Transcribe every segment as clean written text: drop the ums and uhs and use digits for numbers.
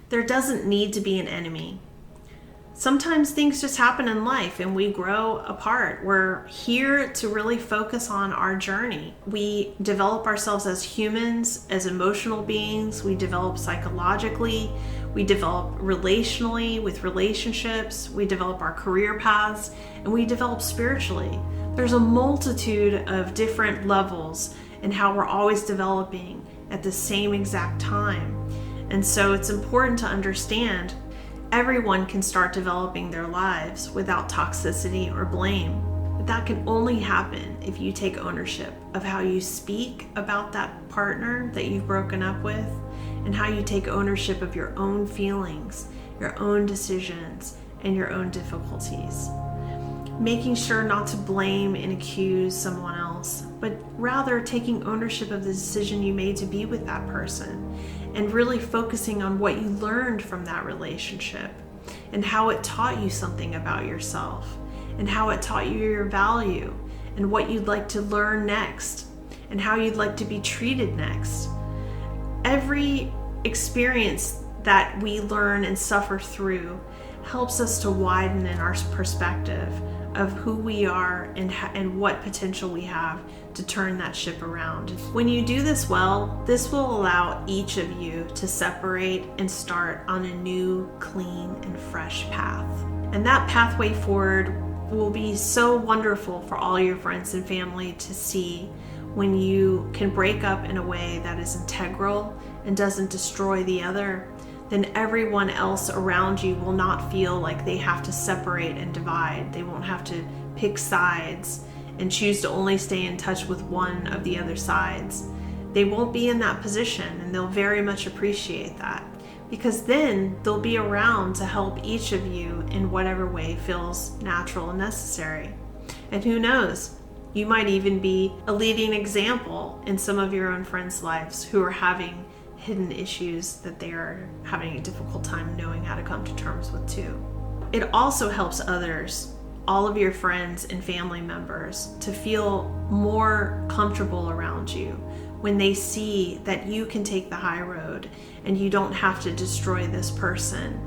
There doesn't need to be an enemy. Sometimes things just happen in life and we grow apart. We're here to really focus on our journey. We develop ourselves as humans, as emotional beings. We develop psychologically. We develop relationally with relationships. We develop our career paths, and we develop spiritually. There's a multitude of different levels in how we're always developing at the same exact time. And so it's important to understand everyone can start developing their lives without toxicity or blame. But that can only happen if you take ownership of how you speak about that partner that you've broken up with, and how you take ownership of your own feelings, your own decisions, and your own difficulties. Making sure not to blame and accuse someone else, but rather taking ownership of the decision you made to be with that person, and really focusing on what you learned from that relationship and how it taught you something about yourself, and how it taught you your value and what you'd like to learn next and how you'd like to be treated next. Every experience that we learn and suffer through helps us to widen in our perspective of who we are and what potential we have to turn that ship around. When you do this well, this will allow each of you to separate and start on a new, clean, and fresh path. And that pathway forward will be so wonderful for all your friends and family to see when you can break up in a way that is integral and doesn't destroy the other. Then everyone else around you will not feel like they have to separate and divide. They won't have to pick sides and choose to only stay in touch with one of the other sides. They won't be in that position, and they'll very much appreciate that, because then they'll be around to help each of you in whatever way feels natural and necessary. And who knows, you might even be a leading example in some of your own friends' lives who are having hidden issues that they are having a difficult time knowing how to come to terms with too. It also helps others, all of your friends and family members, to feel more comfortable around you when they see that you can take the high road and you don't have to destroy this person.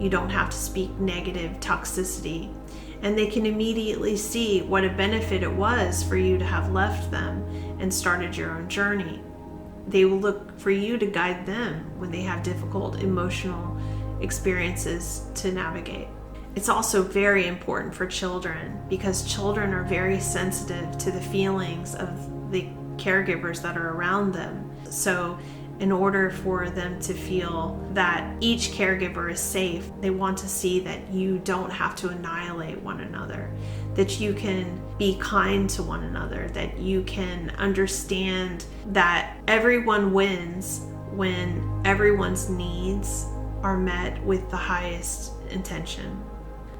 You don't have to speak negative toxicity. And they can immediately see what a benefit it was for you to have left them and started your own journey. They will look for you to guide them when they have difficult emotional experiences to navigate. It's also very important for children, because children are very sensitive to the feelings of the caregivers that are around them. So in order for them to feel that each caregiver is safe, they want to see that you don't have to annihilate one another, that you can be kind to one another, that you can understand that everyone wins when everyone's needs are met with the highest intention.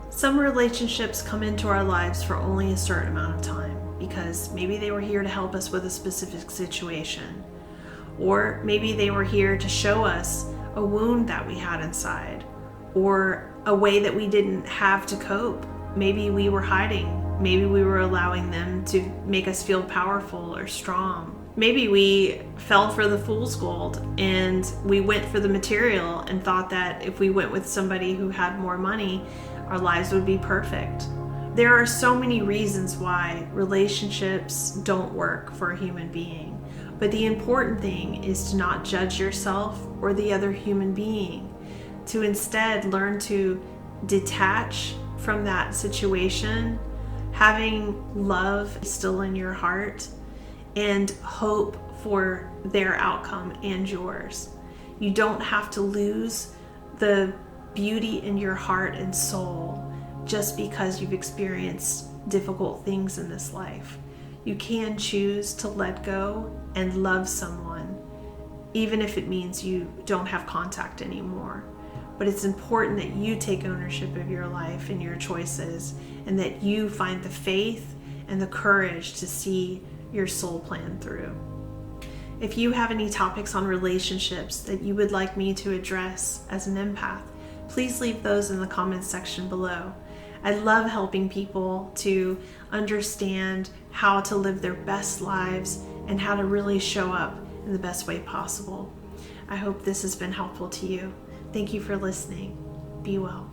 Some relationships come into our lives for only a certain amount of time, because maybe they were here to help us with a specific situation. Or maybe they were here to show us a wound that we had inside, or a way that we didn't have to cope. Maybe we were hiding. Maybe we were allowing them to make us feel powerful or strong. Maybe we fell for the fool's gold and we went for the material and thought that if we went with somebody who had more money, our lives would be perfect. There are so many reasons why relationships don't work for a human being. But the important thing is to not judge yourself or the other human being, to instead learn to detach from that situation, having love still in your heart, and hope for their outcome and yours. You don't have to lose the beauty in your heart and soul just because you've experienced difficult things in this life. You can choose to let go and love someone, even if it means you don't have contact anymore. But it's important that you take ownership of your life and your choices, and that you find the faith and the courage to see your soul plan through. If you have any topics on relationships that you would like me to address as an empath, please leave those in the comments section below. I love helping people to understand how to live their best lives and how to really show up in the best way possible. I hope this has been helpful to you. Thank you for listening. Be well.